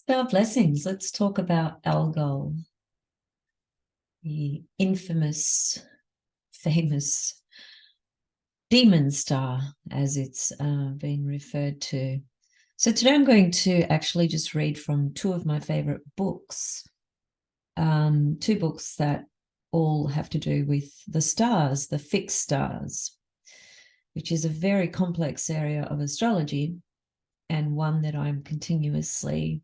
Star blessings. Let's talk about Algol, the infamous, famous demon star, as it's been referred to. So today I'm going to actually just read from two of my favorite books, two books that all have to do with the stars, the fixed stars, which is a very complex area of astrology and one that I'm continuously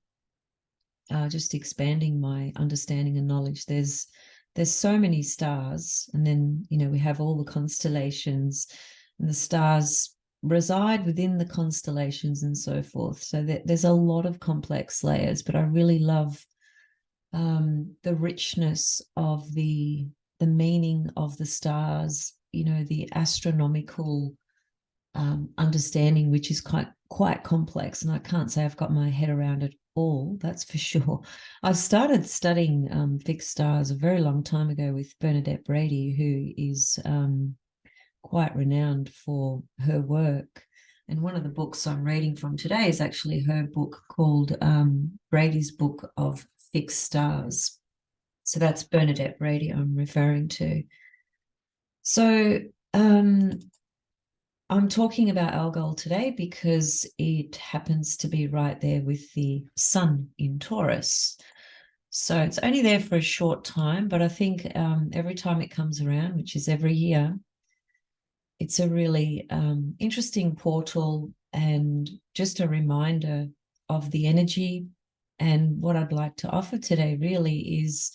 just expanding my understanding and knowledge. There's so many stars, and then we have all the constellations, and the stars reside within the constellations and so forth. So there's a lot of complex layers, but I really love the richness of the meaning of the stars. The astronomical understanding, which is quite complex, and I can't say I've got my head around it all, that's for sure. I started studying fixed stars a very long time ago with Bernadette Brady, who is quite renowned for her work. And one of the books I'm reading from today is actually her book called Brady's Book of Fixed Stars. So that's Bernadette Brady I'm referring to. So I'm talking about Algol today because it happens to be right there with the sun in Taurus. So it's only there for a short time, but I think every time it comes around, which is every year, it's a really interesting portal and just a reminder of the energy. And what I'd like to offer today really is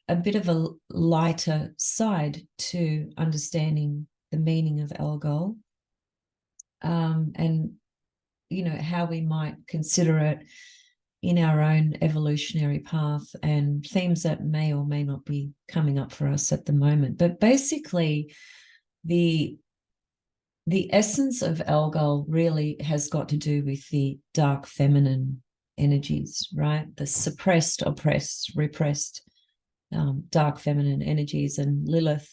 a bit of a lighter side to understanding the meaning of Algol, and how we might consider it in our own evolutionary path and themes that may or may not be coming up for us at the moment. But basically, the essence of Algol really has got to do with the dark feminine energies, right? The suppressed, oppressed, repressed dark feminine energies. And Lilith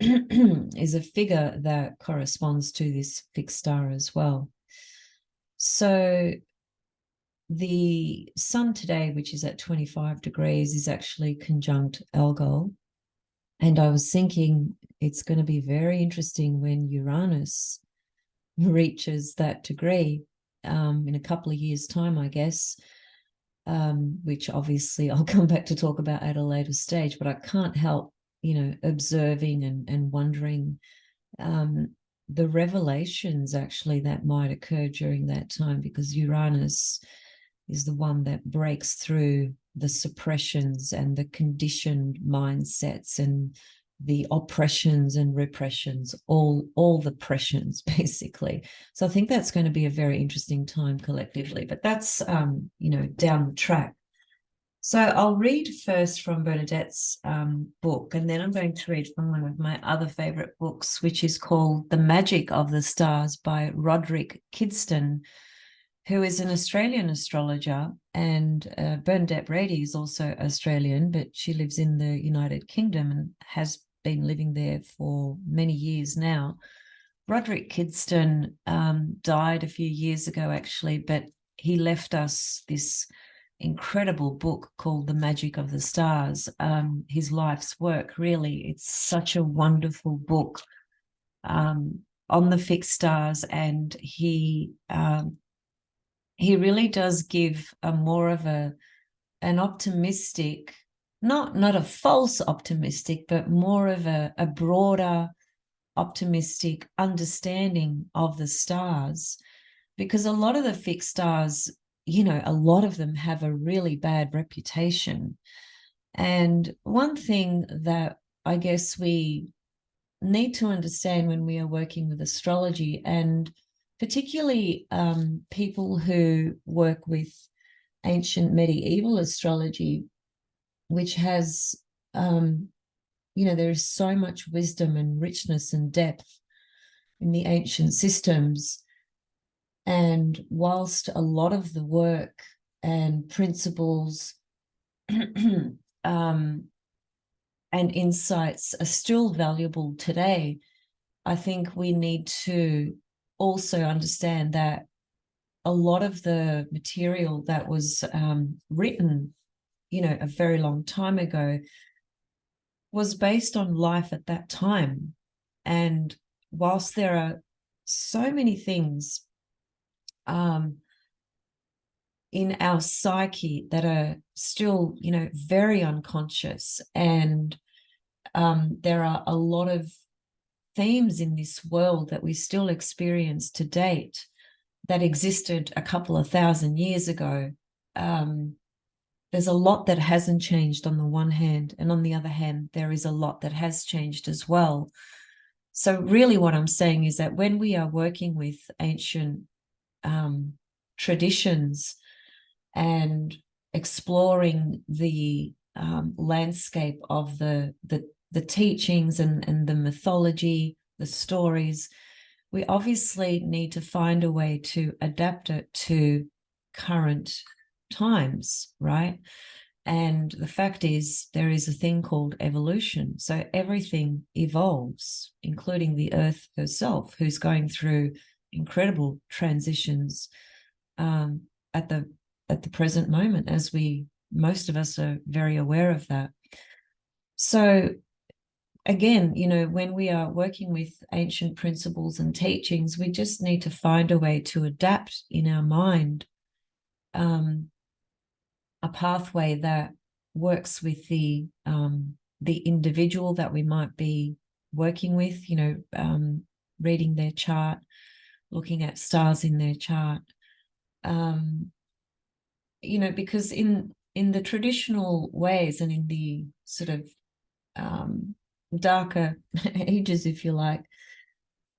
is a figure that corresponds to this fixed star as well. So the sun today, which is at 25 degrees, is actually conjunct Algol. And I was thinking it's going to be very interesting when Uranus reaches that degree in a couple of years' time, I guess, which obviously I'll come back to talk about at a later stage. But I can't help observing and wondering the revelations actually that might occur during that time, because Uranus is the one that breaks through the suppressions and the conditioned mindsets and the oppressions and repressions, all the pressions, basically. So I think that's going to be a very interesting time collectively, but that's down the track. So I'll read first from Bernadette's book, and then I'm going to read from one of my other favorite books, which is called The Magic of the Stars by Roderick Kidston, who is an Australian astrologer. And Bernadette Brady is also Australian, but she lives in the United Kingdom and has been living there for many years now. Roderick Kidston died a few years ago, actually, but he left us this incredible book called The Magic of the Stars, his life's work, really. It's such a wonderful book on the fixed stars, and he really does give a more of an optimistic, not a false optimistic, but more of a broader optimistic understanding of the stars, because a lot of the fixed stars, a lot of them have a really bad reputation. And one thing that I guess we need to understand when we are working with astrology, and particularly people who work with ancient medieval astrology, which has, there is so much wisdom and richness and depth in the ancient systems. And whilst a lot of the work and principles and insights are still valuable today, I think we need to also understand that a lot of the material that was written, a very long time ago was based on life at that time. And whilst there are so many things in our psyche that are still, very unconscious, and there are a lot of themes in this world that we still experience to date that existed a couple of thousand years ago. There's a lot that hasn't changed on the one hand, and on the other hand, there is a lot that has changed as well. So really what I'm saying is that when we are working with ancient traditions and exploring the landscape of the teachings and the mythology, the stories, we obviously need to find a way to adapt it to current times, right? And the fact is, there is a thing called evolution. So everything evolves, including the earth herself, who's going through incredible transitions at the present moment, as most of us are very aware of that. So again, when we are working with ancient principles and teachings, we just need to find a way to adapt in our mind a pathway that works with the individual that we might be working with, reading their chart, looking at stars in their chart, because in the traditional ways and in the sort of darker ages, if you like,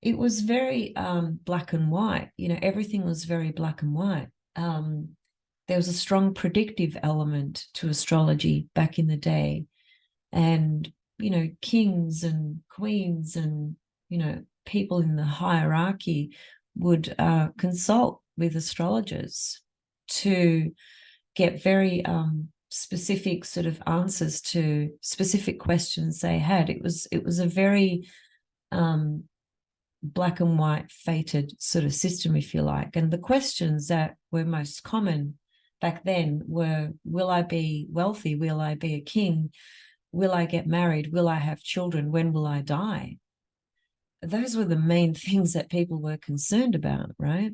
it was very black and white. Everything was very black and white. There was a strong predictive element to astrology back in the day, and kings and queens and people in the hierarchy would consult with astrologers to get very specific sort of answers to specific questions they had. It was a very black and white fated sort of system, if you like. And the questions that were most common back then were, will I be wealthy? Will I be a king? Will I get married? Will I have children? When will I die? Those were the main things that people were concerned about, right?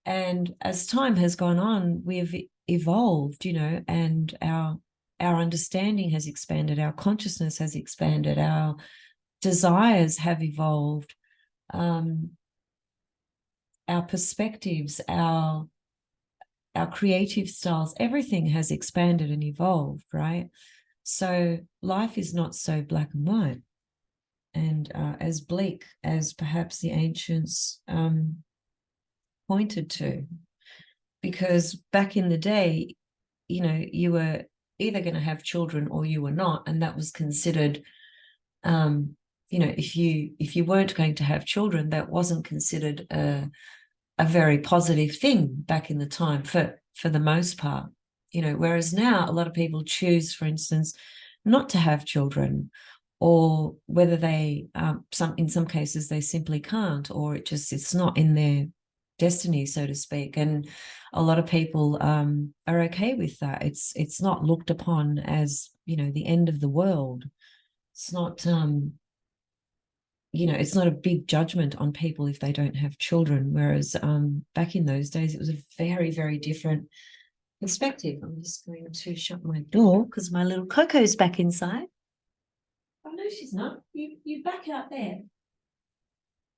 And as time has gone on, we've evolved, and our understanding has expanded, our consciousness has expanded, our desires have evolved, our perspectives, our creative styles, everything has expanded and evolved, right? So life is not so black and white and as bleak as perhaps the ancients pointed to. Because back in the day, you were either going to have children or you were not, and that was considered, if you weren't going to have children, that wasn't considered a very positive thing back in the time for the most part. Whereas now a lot of people choose, for instance, not to have children, or whether they in some cases they simply can't, or it's not in their destiny, so to speak. And a lot of people are okay with that. It's not looked upon as the end of the world. It's not it's not a big judgment on people if they don't have children, whereas back in those days it was a very, very different perspective. I'm just going to shut my door because my little Coco's back inside. Oh no, she's not. You back out there.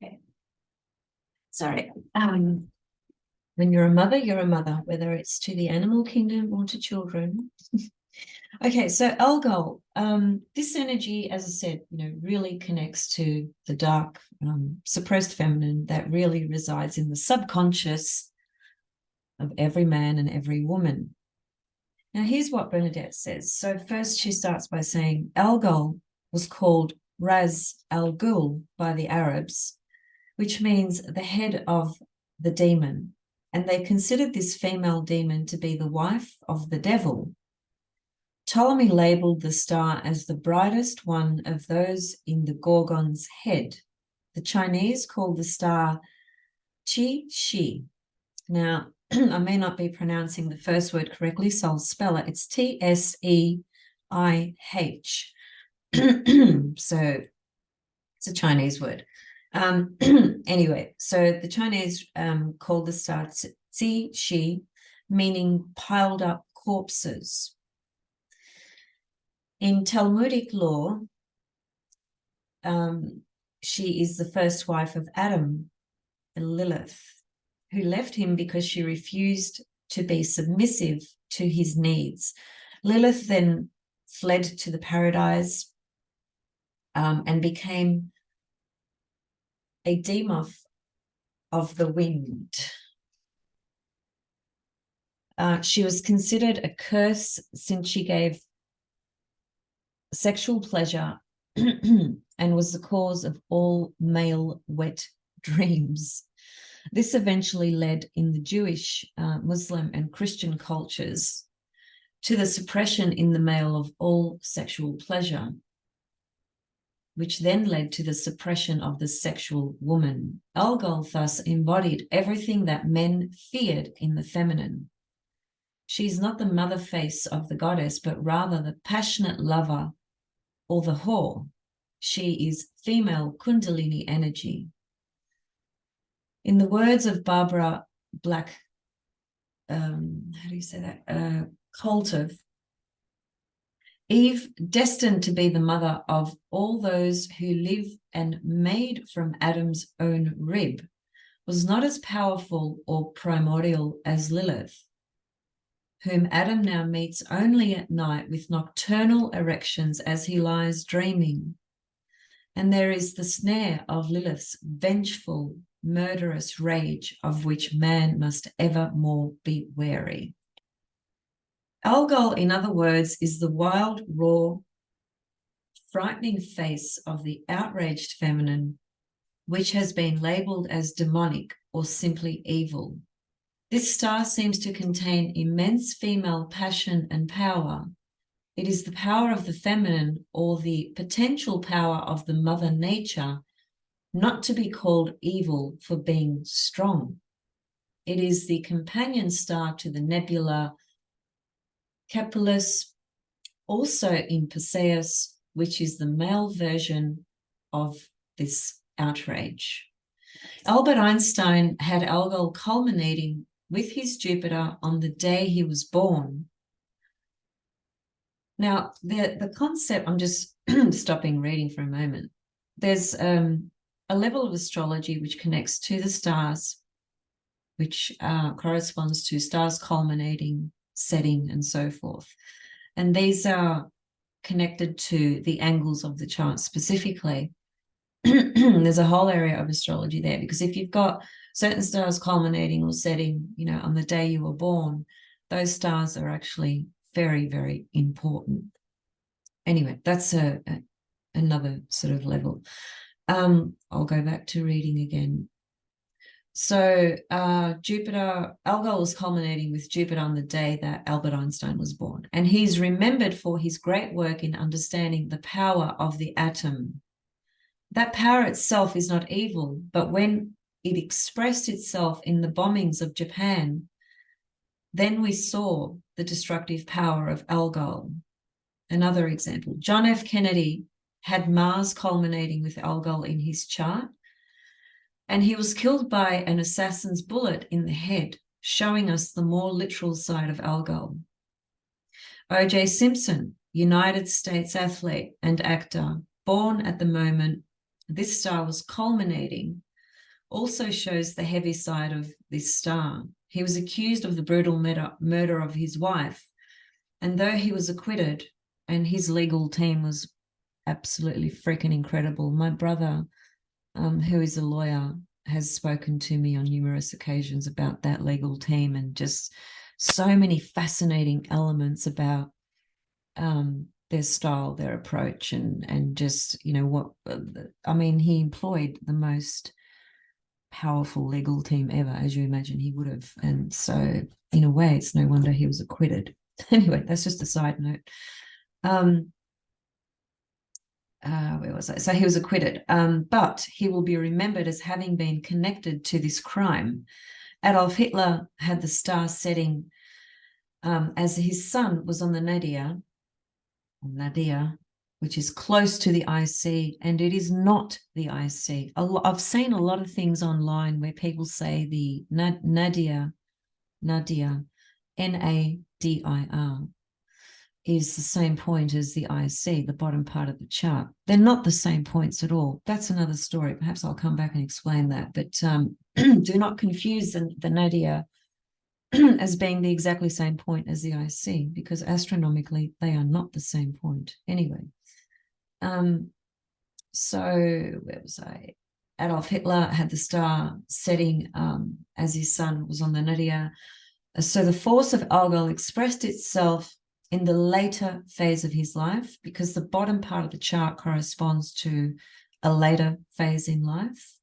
Okay. Sorry. When you're a mother, whether it's to the animal kingdom or to children. Okay, so Algol, this energy, as I said, really connects to the dark, suppressed feminine that really resides in the subconscious of every man and every woman. Now, here's what Bernadette says. So first she starts by saying Algol was called Ras Al Ghul by the Arabs, which means the head of the demon. And they considered this female demon to be the wife of the devil. Ptolemy labeled the star as the brightest one of those in the Gorgon's head. The Chinese called the star Qi Shi. Now, I may not be pronouncing the first word correctly, so I'll spell it. It's T-S-E-I-H. So it's a Chinese word. Anyway, so the Chinese call the star Zi Shi, meaning piled up corpses. In Talmudic law, she is the first wife of Adam, Lilith, who left him because she refused to be submissive to his needs. Lilith then fled to the paradise and became a demon of the wind. She was considered a curse since she gave sexual pleasure and was the cause of all male wet dreams. This eventually led in the Jewish, Muslim, and Christian cultures to the suppression in the male of all sexual pleasure, which then led to the suppression of the sexual woman. Algol thus embodied everything that men feared in the feminine. She is not the mother face of the goddess, but rather the passionate lover or the whore. She is female Kundalini energy. In the words of Barbara Black, Coltov, Eve, destined to be the mother of all those who live and made from Adam's own rib, was not as powerful or primordial as Lilith, whom Adam now meets only at night with nocturnal erections as he lies dreaming. And there is the snare of Lilith's vengeful, murderous rage, of which man must evermore be wary. Algol, in other words, is the wild, raw, frightening face of the outraged feminine, which has been labeled as demonic or simply evil. This star seems to contain immense female passion and power. It is the power of the feminine, or the potential power of the mother nature, not to be called evil for being strong. It is the companion star to the nebula Capellus, also in Perseus, which is the male version of this outrage. Albert Einstein had Algol culminating with his Jupiter on the day he was born. Now, the concept, I'm just stopping reading for a moment. There's a level of astrology which connects to the stars, which corresponds to stars culminating, setting, and so forth. And these are connected to the angles of the chart specifically. There's a whole area of astrology there, because if you've got certain stars culminating or setting, on the day you were born, those stars are actually very, very important. Anyway, that's another sort of level. I'll go back to reading again. So Jupiter, Algol was culminating with Jupiter on the day that Albert Einstein was born. And he's remembered for his great work in understanding the power of the atom. That power itself is not evil, but when it expressed itself in the bombings of Japan, then we saw the destructive power of Algol. Another example, John F. Kennedy had Mars culminating with Algol in his chart, and he was killed by an assassin's bullet in the head, showing us the more literal side of Algol. O.J. Simpson, United States athlete and actor, born at the moment this star was culminating, also shows the heavy side of this star. He was accused of the brutal murder of his wife, and though he was acquitted, and his legal team was absolutely freaking incredible. My brother, who is a lawyer, has spoken to me on numerous occasions about that legal team, and just so many fascinating elements about their style, their approach, and just, he employed the most powerful legal team ever, as you imagine he would have. And so in a way, it's no wonder he was acquitted. Anyway, that's just a side note. Where was I? So he was acquitted, but he will be remembered as having been connected to this crime. Adolf Hitler had the star setting as his sun was on the Nadir, which is close to the IC, and it is not the IC. I've seen a lot of things online where people say the Nadir, Nadir, Nadir, is the same point as the IC, the bottom part of the chart. They're not the same points at all. That's another story. Perhaps I'll come back and explain that. But do not confuse the Nadir as being the exactly same point as the IC, because astronomically they are not the same point. Anyway, so where was I? Adolf Hitler had the star setting as his sun was on the Nadir. So the force of Algol expressed itself in the later phase of his life, because the bottom part of the chart corresponds to a later phase in life.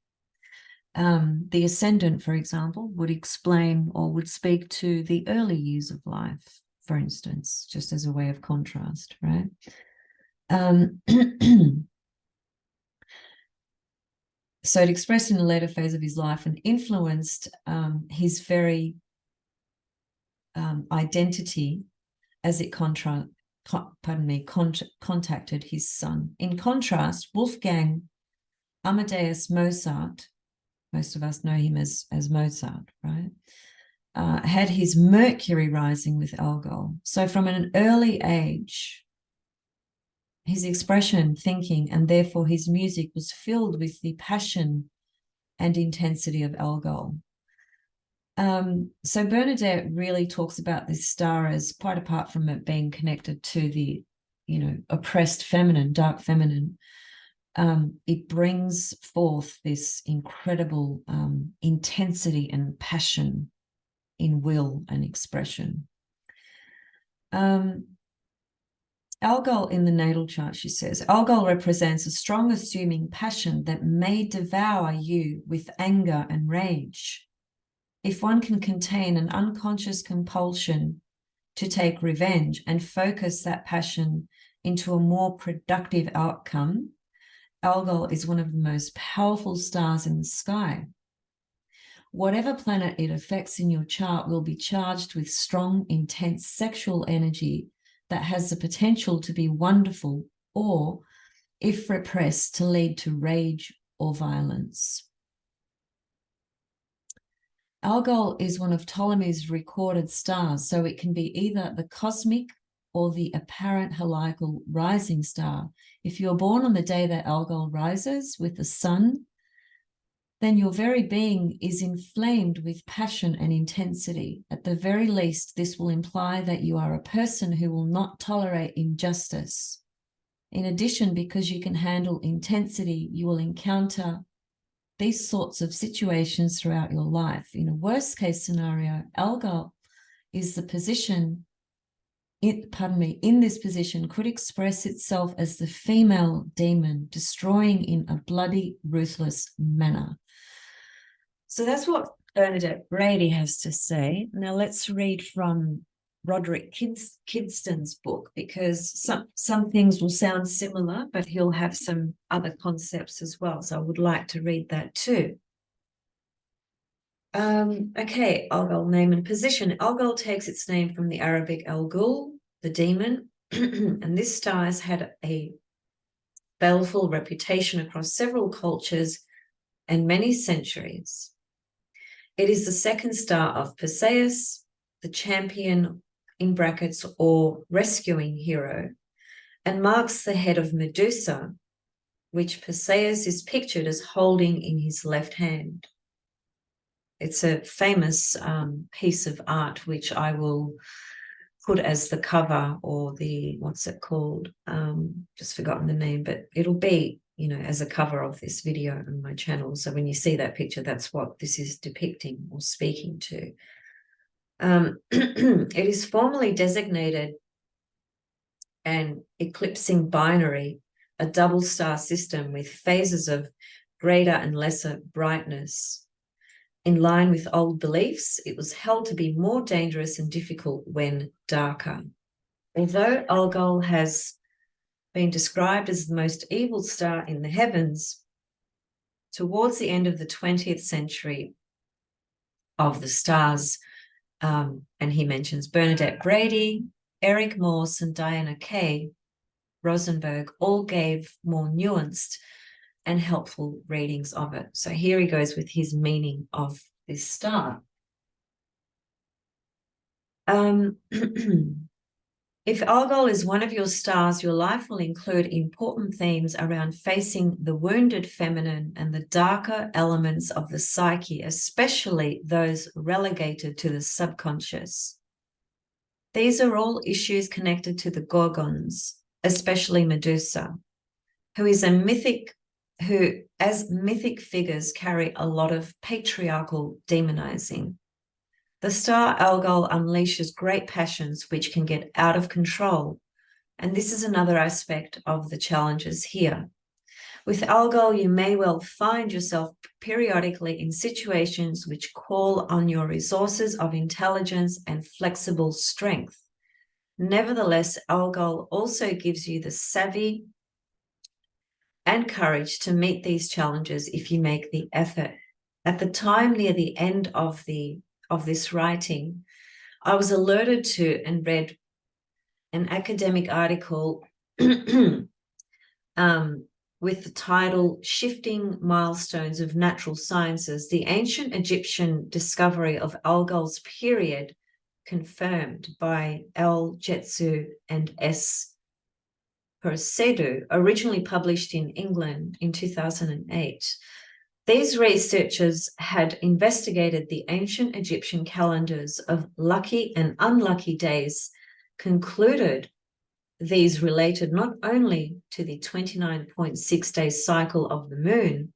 The ascendant, for example, would explain or would speak to the early years of life, for instance, just as a way of contrast, right? So it expressed in the later phase of his life and influenced his very identity as it contacted his sun. In contrast, Wolfgang Amadeus Mozart, most of us know him as Mozart, right? Had his Mercury rising with Algol. So from an early age, his expression, thinking, and therefore his music was filled with the passion and intensity of Algol. So Bernadette really talks about this star as, quite apart from it being connected to the, oppressed feminine, dark feminine, it brings forth this incredible intensity and passion in will and expression. Algol in the natal chart, she says, Algol represents a strong assuming passion that may devour you with anger and rage. If one can contain an unconscious compulsion to take revenge and focus that passion into a more productive outcome, Algol is one of the most powerful stars in the sky. Whatever planet it affects in your chart will be charged with strong, intense sexual energy that has the potential to be wonderful, or, if repressed, to lead to rage or violence. Algol is one of Ptolemy's recorded stars, so it can be either the cosmic or the apparent heliacal rising star. If you're born on the day that Algol rises with the sun, then your very being is inflamed with passion and intensity. At the very least, this will imply that you are a person who will not tolerate injustice. In addition, because you can handle intensity, you will encounter these sorts of situations throughout your life. In a worst case scenario, Algol is the position, in this position could express itself as the female demon, destroying in a bloody, ruthless manner. So that's what Bernadette Brady has to say. Now let's read from Roderick Kidston's book, because some things will sound similar, but he'll have some other concepts as well. So I would like to read that too. Okay, Algol name and position. Algol takes its name from the Arabic Algol, the demon, and this star has had a baleful reputation across several cultures and many centuries. It is the second star of Perseus, the champion, in brackets, or rescuing hero, and marks the head of Medusa, which Perseus is pictured as holding in his left hand. It's a famous piece of art, which I will put as the cover, or the, what's it called? Just forgotten the name, but it'll be, as a cover of this video on my channel. So when you see that picture, that's what this is depicting or speaking to. It is formally designated an eclipsing binary, a double star system with phases of greater and lesser brightness. In line with old beliefs, it was held to be more dangerous and difficult when darker. Although Algol has been described as the most evil star in the heavens, towards the end of the 20th century, of the stars. And he mentions Bernadette Brady, Eric Morse, and Diana Kay Rosenberg all gave more nuanced and helpful readings of it. So here he goes with his meaning of this star. If Algol is one of your stars, your life will include important themes around facing the wounded feminine and the darker elements of the psyche, especially those relegated to the subconscious. These are all issues connected to the Gorgons, especially Medusa, who as mythic figures carry a lot of patriarchal demonizing. The star Algol unleashes great passions which can get out of control, and this is another aspect of the challenges here. With Algol, you may well find yourself periodically in situations which call on your resources of intelligence and flexible strength. Nevertheless, Algol also gives you the savvy and courage to meet these challenges if you make the effort. At the time near the end of this writing, I was alerted to and read an academic article with the title Shifting Milestones of Natural Sciences, the Ancient Egyptian Discovery of Algol's Period Confirmed by L. Jetsu and S. Persedu, originally published in England in 2008. These researchers had investigated the ancient Egyptian calendars of lucky and unlucky days, concluded these related not only to the 29.6-day cycle of the moon,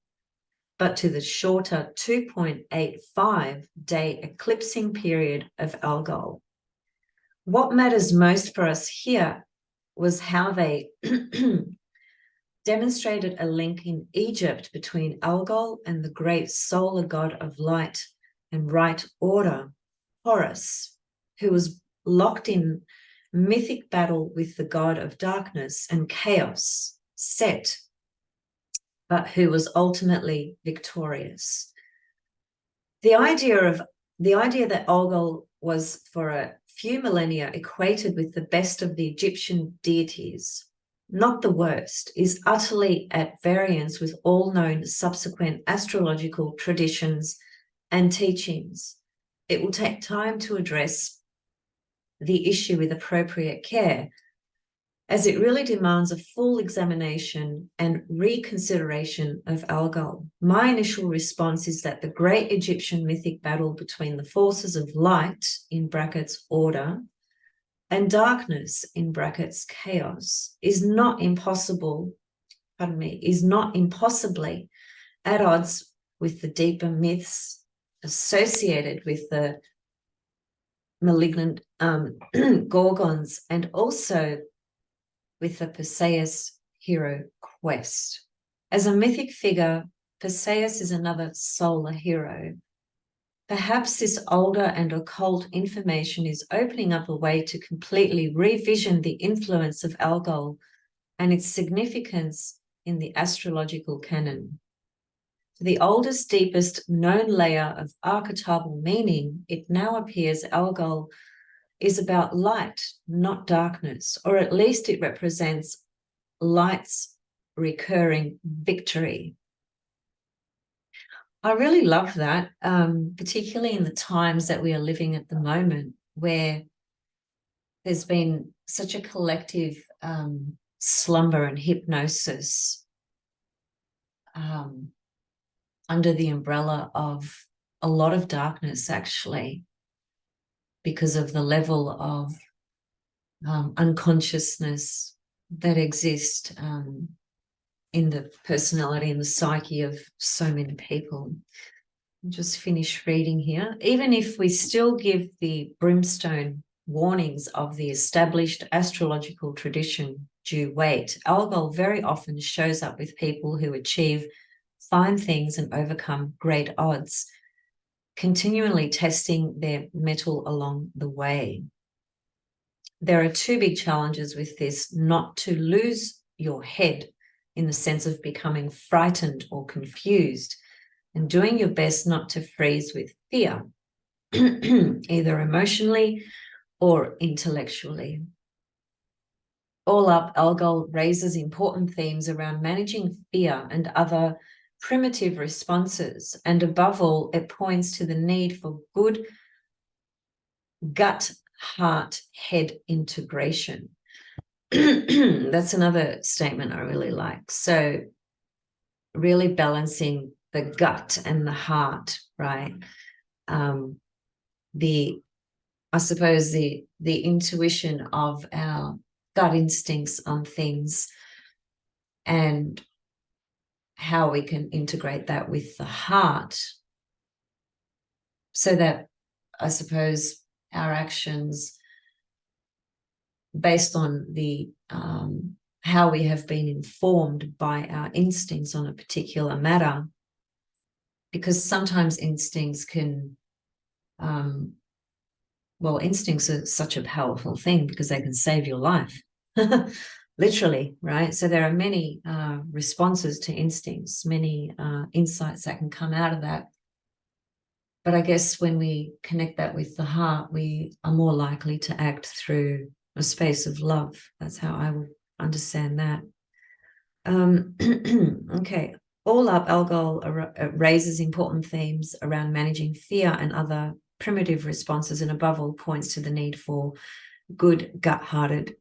but to the shorter 2.85-day eclipsing period of Algol. What matters most for us here was how they demonstrated a link in Egypt between Algol and the great solar god of light and right order, Horus, who was locked in mythic battle with the god of darkness and chaos, Set, but who was ultimately victorious. The idea that Algol was for a few millennia equated with the best of the Egyptian deities, not the worst, is utterly at variance with all known subsequent astrological traditions and teachings. It will take time to address the issue with appropriate care, as it really demands a full examination and reconsideration of Algol. My initial response is that the great Egyptian mythic battle between the forces of light, in brackets order, and darkness, in brackets chaos, is not impossibly at odds with the deeper myths associated with the malignant Gorgons, and also with the Perseus hero quest. As a mythic figure, Perseus is another solar hero. Perhaps this older and occult information is opening up a way to completely revision the influence of Algol and its significance in the astrological canon. The oldest, deepest known layer of archetypal meaning, it now appears Algol is about light, not darkness, or at least it represents light's recurring victory. I really love that, particularly in the times that we are living at the moment, where there's been such a collective slumber and hypnosis under the umbrella of a lot of darkness, actually, because of the level of unconsciousness that exists in the personality and the psyche of so many people. I'll just finish reading here. Even if we still give the brimstone warnings of the established astrological tradition due weight, Algol very often shows up with people who achieve fine things and overcome great odds, continually testing their mettle along the way. There are two big challenges with this: not to lose your head in the sense of becoming frightened or confused, and doing your best not to freeze with fear. either emotionally or intellectually. All up, Algol raises important themes around managing fear and other primitive responses, and above all, it points to the need for good gut, heart, head integration. That's another statement I really like. So really balancing the gut and the heart, right? I suppose the intuition of our gut instincts on things and how we can integrate that with the heart so that I suppose our actions based on the how we have been informed by our instincts on a particular matter, because sometimes instincts can well, instincts are such a powerful thing because they can save your life. Literally, right? So there are many responses to instincts, many insights that can come out of that. But I guess when we connect that with the heart, we are more likely to act through a space of love. That's how I would understand that. Okay. All up, Algol raises important themes around managing fear and other primitive responses, and above all, points to the need for good gut-hearted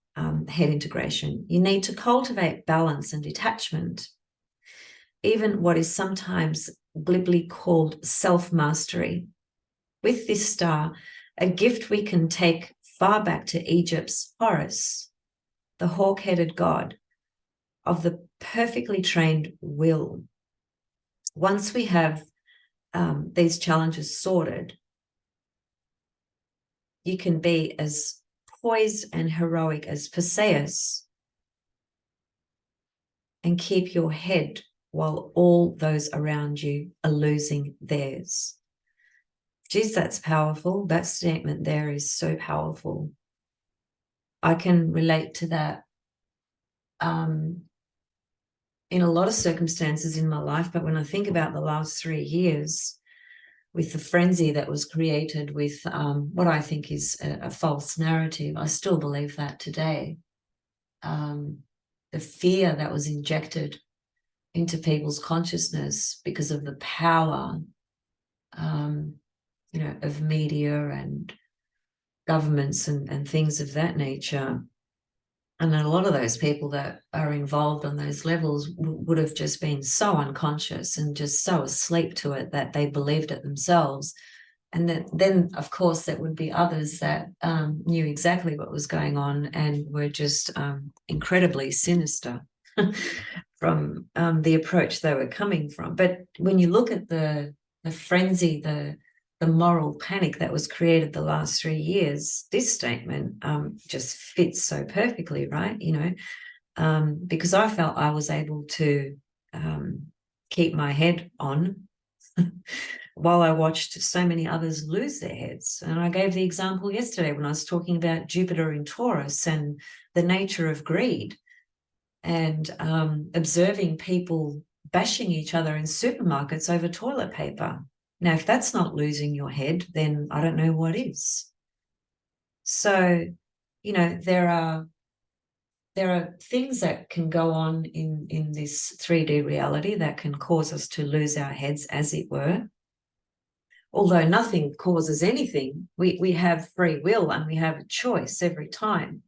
head integration. You need to cultivate balance and detachment, even what is sometimes glibly called self-mastery. With this star, a gift we can take far back to Egypt's Horus, the hawk-headed god of the perfectly trained will. Once we have these challenges sorted, you can be as poised and heroic as Perseus and keep your head while all those around you are losing theirs. Geez, that's powerful. That statement there is so powerful. I can relate to that in a lot of circumstances in my life, but when I think about the last 3 years, with the frenzy that was created with what I think is a false narrative, I still believe that today. The fear that was injected into people's consciousness because of the power, of media and governments and things of that nature. And a lot of those people that are involved on those levels would have just been so unconscious and just so asleep to it that they believed it themselves. And then, of course, there would be others that knew exactly what was going on and were just incredibly sinister from the approach they were coming from. But when you look at the frenzy, the moral panic that was created the last 3 years, this statement just fits so perfectly, right? Because I felt I was able to keep my head on while I watched so many others lose their heads. And I gave the example yesterday when I was talking about Jupiter in Taurus and the nature of greed and observing people bashing each other in supermarkets over toilet paper. Now, if that's not losing your head, then I don't know what is. So, there are things that can go on in this 3D reality that can cause us to lose our heads, as it were. Although nothing causes anything, we have free will and we have a choice every time.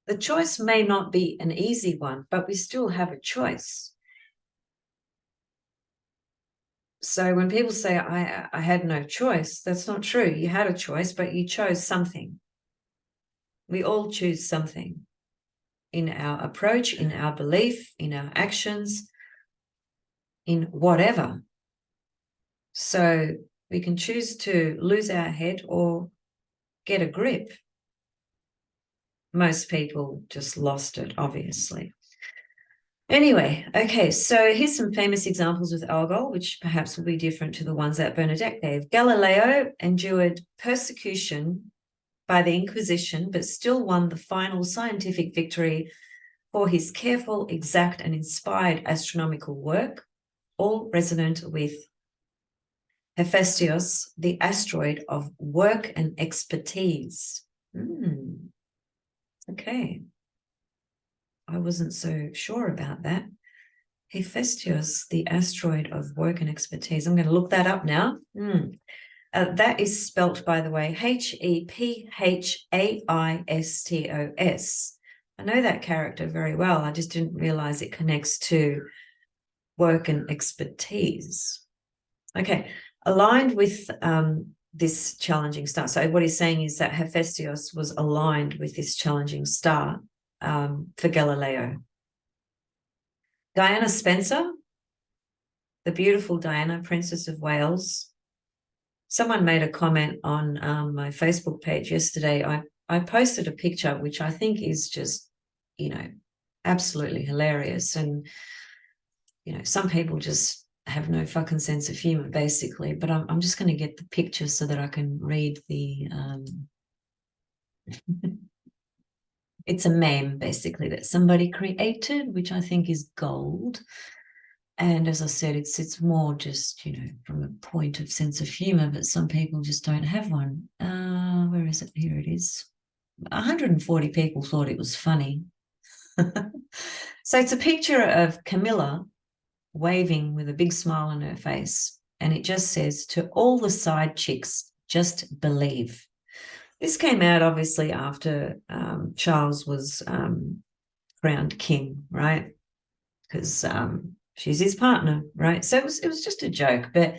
The choice may not be an easy one, but we still have a choice. So when people say, I had no choice, that's not true. You had a choice, but you chose something. We all choose something in our approach, in our belief, in our actions, in whatever. So we can choose to lose our head or get a grip. Most people just lost it, obviously. Anyway, okay, so here's some famous examples with Algol, which perhaps will be different to the ones that Bernadette gave. Galileo endured persecution by the Inquisition, but still won the final scientific victory for his careful, exact, and inspired astronomical work, all resonant with Hephaestus, the asteroid of work and expertise. Okay. I wasn't so sure about that. Hephaestus, the asteroid of work and expertise. I'm going to look that up now. That is spelt, by the way, Hephaistos. I know that character very well. I just didn't realize it connects to work and expertise. Okay, aligned with this challenging star. So what he's saying is that Hephaestus was aligned with this challenging star for Galileo. Diana Spencer, the beautiful Diana, Princess of Wales. Someone made a comment on my Facebook page yesterday. I posted a picture, which I think is just, absolutely hilarious. And, some people just have no fucking sense of humor, basically. But I'm just going to get the picture so that I can read the... It's a meme, basically, that somebody created, which I think is gold. And as I said, it's more just, from a point of sense of humor, but some people just don't have one. Where is it? Here it is. 140 people thought it was funny. So it's a picture of Camilla waving with a big smile on her face. And it just says, to all the side chicks, just believe. This came out, obviously, after Charles was crowned king, right? Because she's his partner, right? So it was just a joke, but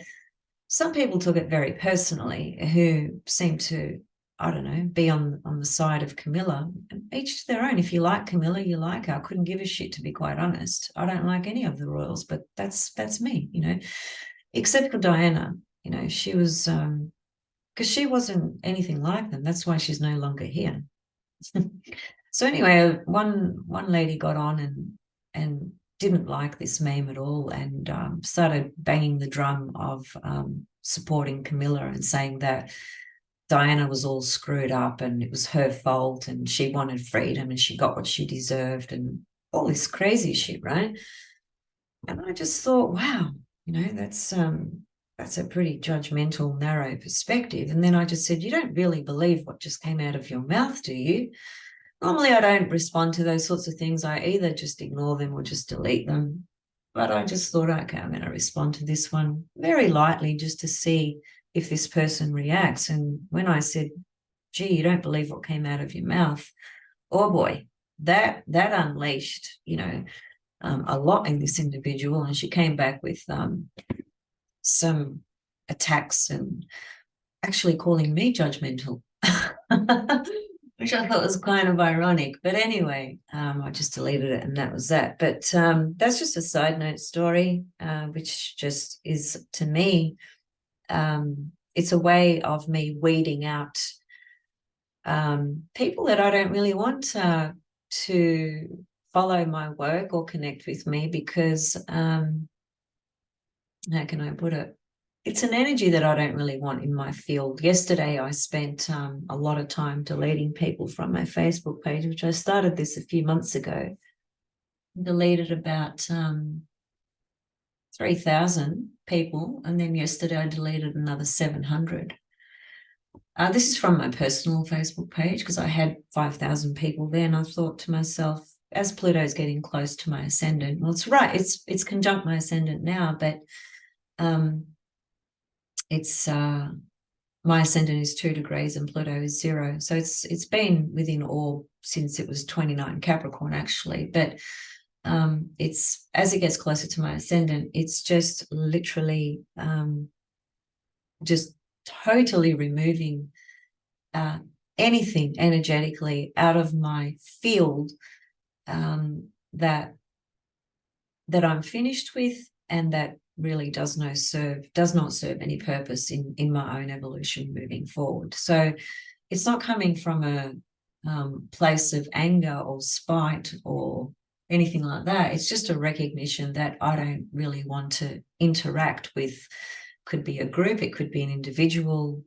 some people took it very personally who seemed to, I don't know, be on the side of Camilla. Each to their own. If you like Camilla, you like her. I couldn't give a shit, to be quite honest. I don't like any of the royals, but that's me, except for Diana. She was, because she wasn't anything like them. That's why she's no longer here. So anyway, one lady got on and didn't like this meme at all and started banging the drum of supporting Camilla and saying that Diana was all screwed up and it was her fault and she wanted freedom and she got what she deserved and all this crazy shit, right? And I just thought, wow, that's a pretty judgmental, narrow perspective. And then I just said, you don't really believe what just came out of your mouth, do you? Normally, I don't respond to those sorts of things. I either just ignore them or just delete them. But I just thought, okay, I'm going to respond to this one very lightly just to see if this person reacts. And when I said, gee, you don't believe what came out of your mouth, oh boy, that unleashed, a lot in this individual. And she came back with some attacks and actually calling me judgmental. Which I thought was kind of ironic. But anyway, I just deleted it and that was that. But that's just a side note story, which just is, to me, it's a way of me weeding out people that I don't really want to follow my work or connect with me because, how can I put it? It's an energy that I don't really want in my field. Yesterday, I spent a lot of time deleting people from my Facebook page, which I started this a few months ago. Deleted about 3,000 people. And then yesterday, I deleted another 700. This is from my personal Facebook page because I had 5,000 people there. And I thought to myself, as Pluto's getting close to my ascendant, well, it's right. It's conjunct my ascendant now, but it's my ascendant is 2 degrees and Pluto is 0. So it's been within orb since it was 29 Capricorn, actually. But it's, as it gets closer to my ascendant, it's just literally just totally removing anything energetically out of my field that I'm finished with and that really does not serve any purpose in my own evolution moving forward. So it's not coming from a place of anger or spite or anything like that. It's just a recognition that I don't really want to interact with. Could be a group, it could be an individual,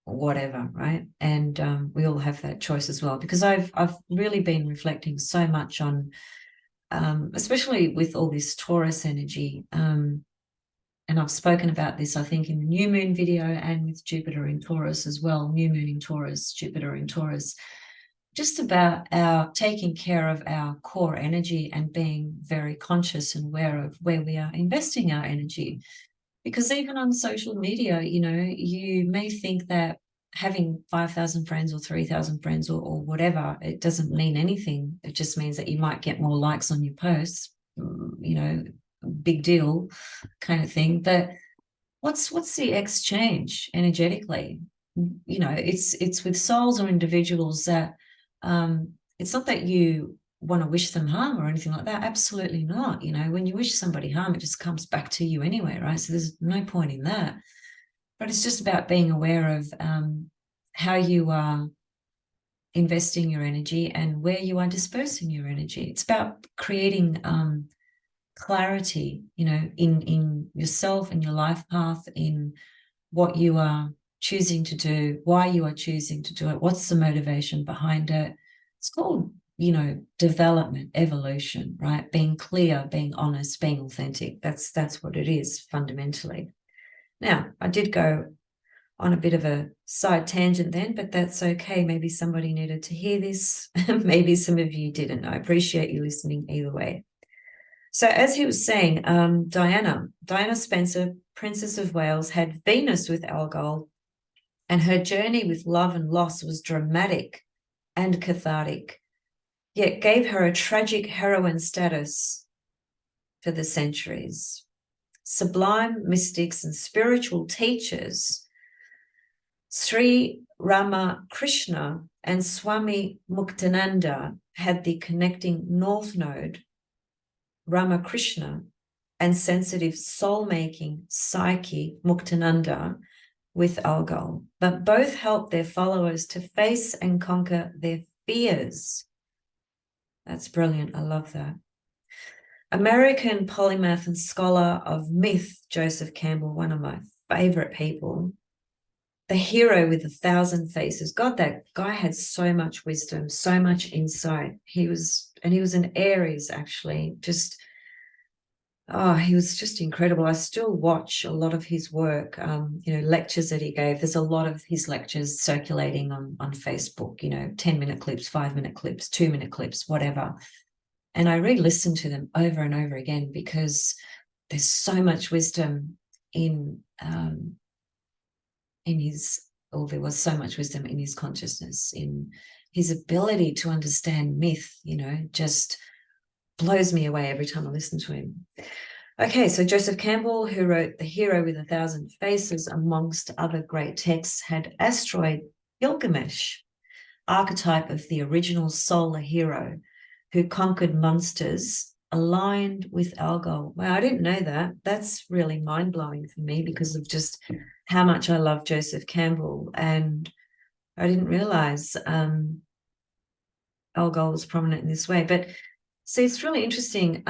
or whatever, right? And we all have that choice as well, because I've really been reflecting so much on especially with all this Taurus energy, and I've spoken about this, I think, in the new moon video and with Jupiter in Taurus as well, new moon in Taurus, Jupiter in Taurus, just about our taking care of our core energy and being very conscious and aware of where we are investing our energy. Because even on social media, you know, you may think that having 5,000 friends or 3,000 friends or whatever, it doesn't mean anything. It just means that you might get more likes on your posts, you know, big deal kind of thing. But what's the exchange energetically? You know, it's with souls or individuals that it's not that you want to wish them harm or anything like that. Absolutely not. You know, when you wish somebody harm, it just comes back to you anyway, right? So there's no point in that. But it's just about being aware of how you are investing your energy and where you are dispersing your energy. It's about creating clarity, you know, in yourself, in your life path, in what you are choosing to do, why you are choosing to do it, what's the motivation behind it. It's called, you know, development, evolution, right? Being clear, being honest, being authentic. That's what it is fundamentally. Now, I did go on a bit of a side tangent then, but that's okay. Maybe somebody needed to hear this. Maybe some of you didn't. I appreciate you listening either way. So as he was saying, Diana Spencer, Princess of Wales, had Venus with Algol, and her journey with love and loss was dramatic and cathartic, yet gave her a tragic heroine status for the centuries. Sublime mystics and spiritual teachers, Sri Ramakrishna and Swami Muktananda, had the connecting North Node, Ramakrishna, and sensitive soul-making Psyche, Muktananda, with Algol, but both helped their followers to face and conquer their fears. That's brilliant. I love that. American polymath and scholar of myth, Joseph Campbell, one of my favorite people, the hero with 1,000 faces. God, that guy had so much wisdom, so much insight. He was an Aries, actually, he was just incredible. I still watch a lot of his work, lectures that he gave. There's a lot of his lectures circulating on Facebook, 10-minute clips, 5-minute clips, 2-minute clips, whatever. And I re-listen to them over and over again because there's so much wisdom there was so much wisdom in his consciousness, in his ability to understand myth, just blows me away every time I listen to him. Okay, so Joseph Campbell, who wrote The Hero with 1,000 Faces, amongst other great texts, had asteroid Gilgamesh, archetype of the original solar hero who conquered monsters, aligned with Algol. Wow, I didn't know that. That's really mind-blowing for me because of just how much I love Joseph Campbell, and I didn't realize Algol was prominent in this way. But see, it's really interesting.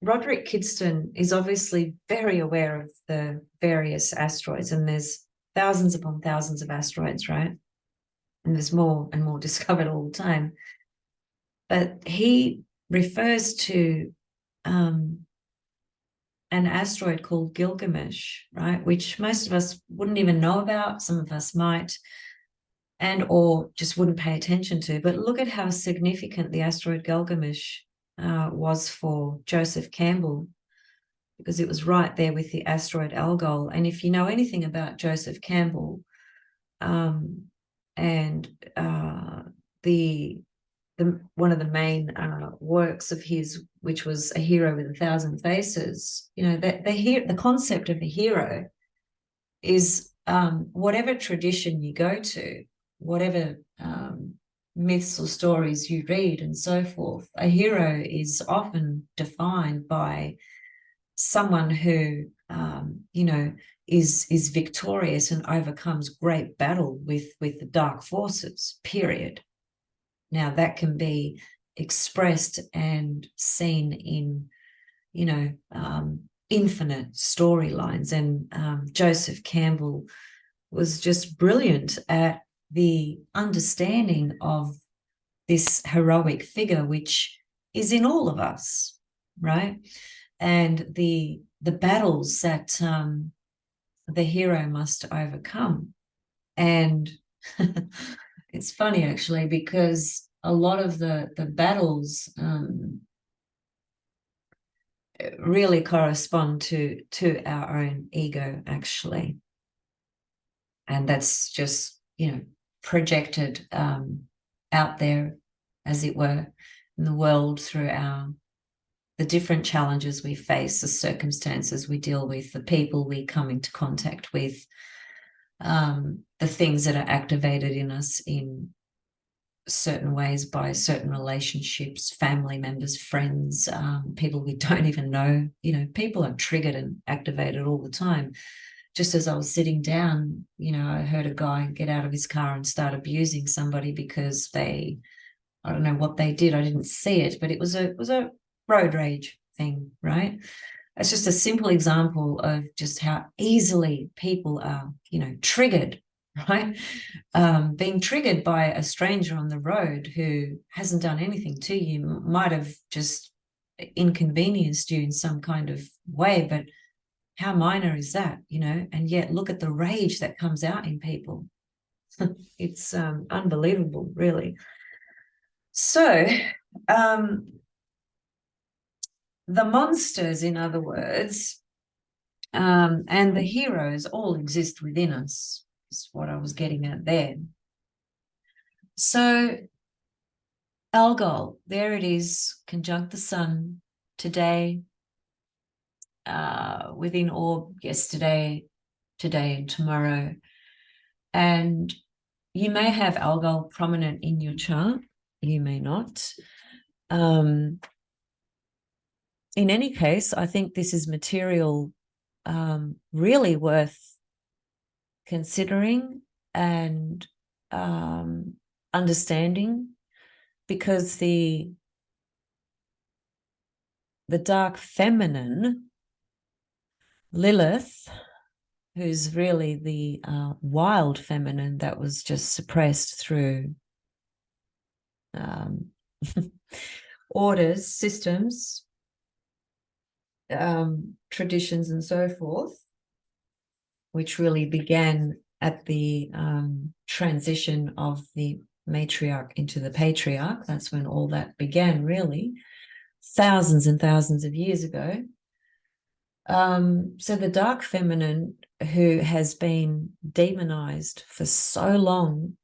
Roderick Kidston is obviously very aware of the various asteroids, and there's thousands upon thousands of asteroids, right? And there's more and more discovered all the time. But he refers to an asteroid called Gilgamesh, right? Which most of us wouldn't even know about. Some of us might, or just wouldn't pay attention to. But look at how significant the asteroid Gilgamesh was for Joseph Campbell, because it was right there with the asteroid Algol. And if you know anything about Joseph Campbell, one of the main works of his, which was A Hero with 1,000 Faces, the concept of a hero is whatever tradition you go to, whatever myths or stories you read and so forth, a hero is often defined by someone who is victorious and overcomes great battle with the dark forces, period. Now that can be expressed and seen in infinite storylines, and Joseph Campbell was just brilliant at the understanding of this heroic figure, which is in all of us, right? And the the battles that the hero must overcome. And it's funny actually, because a lot of the battles really correspond to our own ego actually, and that's just, you know, projected out there, as it were, in the world through the different challenges we face, the circumstances we deal with, the people we come into contact with, the things that are activated in us in certain ways by certain relationships, family members, friends, people we don't even know. You know, people are triggered and activated all the time. Just as I was sitting down, you know, I heard a guy get out of his car and start abusing somebody because I don't know what they did. I didn't see it, but it was a road rage thing, right? It's just a simple example of just how easily people are, you know, triggered, right? Being triggered by a stranger on the road who hasn't done anything to you, might have just inconvenienced you in some kind of way, but how minor is that, you know? And yet look at the rage that comes out in people. It's unbelievable, really. So the monsters, in other words, and the heroes all exist within us, is what I was getting at there. So Algol, there it is, conjunct the sun today, within orb yesterday, today and tomorrow. And you may have Algol prominent in your chart, you may not. In any case, I think this is material really worth considering and understanding, because the dark feminine, Lilith, who's really the wild feminine that was just suppressed through orders, systems, traditions, and so forth, which really began at the transition of the matriarch into the patriarch. That's when all that began, really, thousands and thousands of years ago. So the dark feminine, who has been demonized for so long,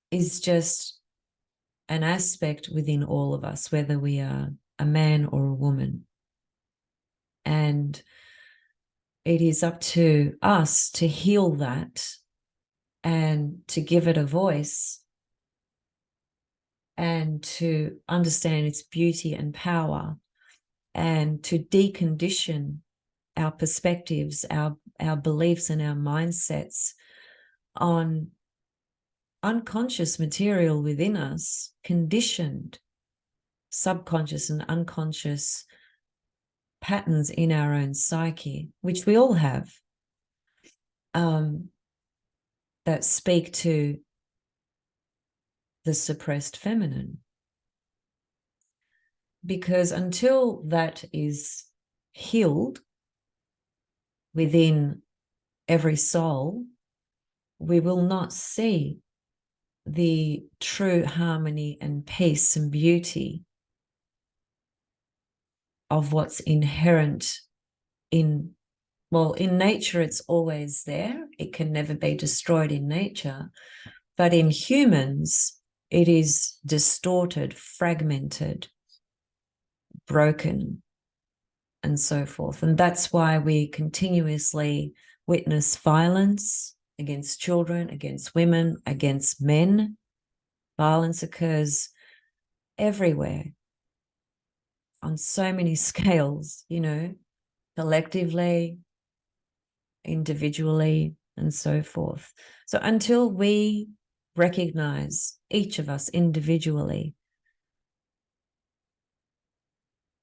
is just an aspect within all of us, whether we are a man or a woman. And it is up to us to heal that and to give it a voice and to understand its beauty and power, and to decondition our perspectives, our beliefs and our mindsets on unconscious material within us, conditioned subconscious and unconscious patterns in our own psyche, which we all have, that speak to the suppressed feminine. Because until that is healed within every soul, we will not see the true harmony and peace and beauty of what's inherent in nature. It's always there. It can never be destroyed in nature. But in humans, it is distorted, fragmented, broken, and so forth. And that's why we continuously witness violence against children, against women, against men. Violence occurs everywhere on so many scales, you know, collectively, individually, and so forth. So until we recognize, each of us individually,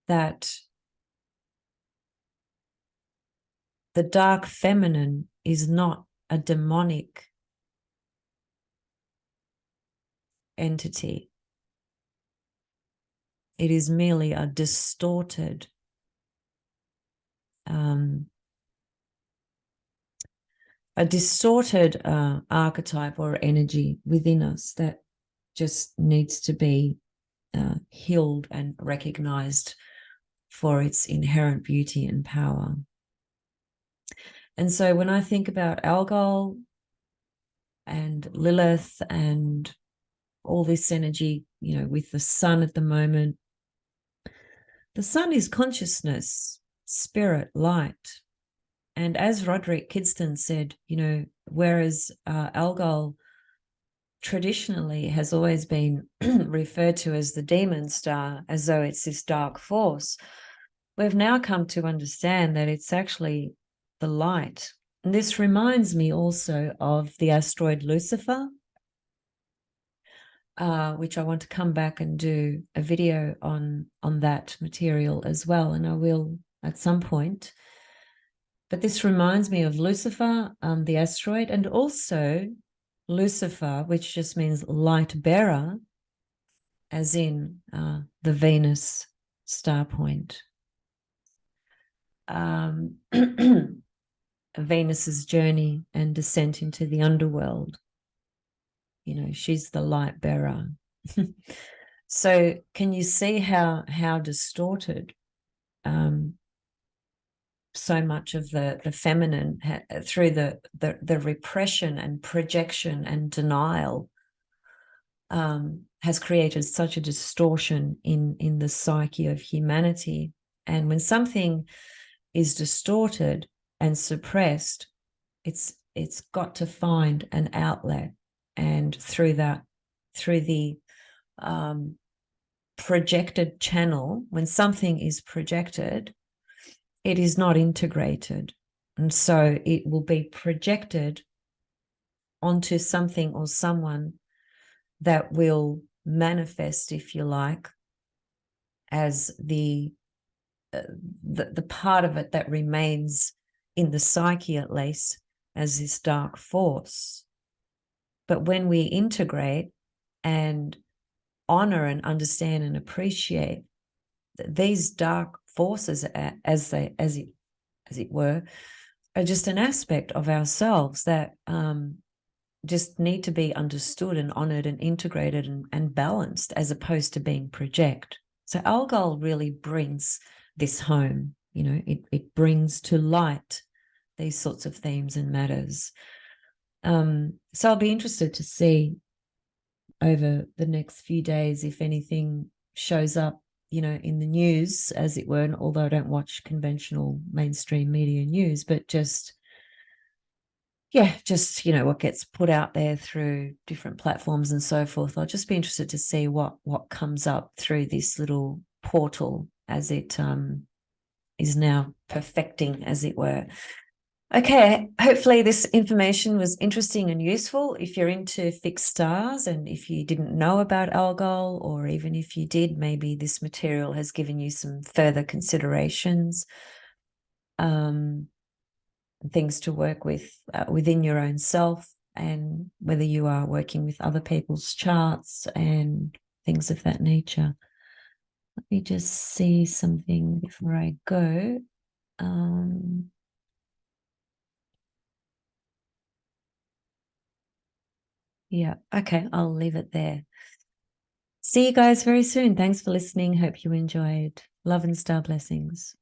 that the dark feminine is not a demonic entity, it is merely a distorted a distorted archetype or energy within us that just needs to be healed and recognized for its inherent beauty and power. And so when I think about Algol and Lilith and all this energy, with the sun at the moment, the sun is consciousness, spirit, light. And as Roderick Kidston said, whereas Algol traditionally has always been referred to as the demon star, as though it's this dark force, we've now come to understand that it's actually the light. And this reminds me also of the asteroid Lucifer, which I want to come back and do a video on that material as well, and I will at some point. But this reminds me of Lucifer, the asteroid, and also Lucifer, which just means light bearer, as in the Venus star point. Venus's journey and descent into the underworld. She's the light bearer. So can you see how distorted so much of the feminine through the repression and projection and denial has created such a distortion in the psyche of humanity. And when something is distorted and suppressed, it's got to find an outlet. And through the projected channel, when something is projected, it is not integrated. And so it will be projected onto something or someone that will manifest, if you like, as the part of it that remains in the psyche, at least, as this dark force. But when we integrate and honor and understand and appreciate these dark forces, as it were, are just an aspect of ourselves that just need to be understood and honored and integrated and balanced, as opposed to being project. So Algol really brings this home. It brings to light these sorts of themes and matters. So I'll be interested to see over the next few days if anything shows up, in the news, as it were. And although I don't watch conventional mainstream media news, but just what gets put out there through different platforms and so forth. I'll just be interested to see what comes up through this little portal as it is now perfecting, as it were. Okay, hopefully this information was interesting and useful. If you're into fixed stars, and if you didn't know about Algol, or even if you did, maybe this material has given you some further considerations, things to work with within your own self, and whether you are working with other people's charts and things of that nature. Let me just see something before I go. Yeah, okay, I'll leave it there. See you guys very soon. Thanks for listening. Hope you enjoyed. Love and star blessings.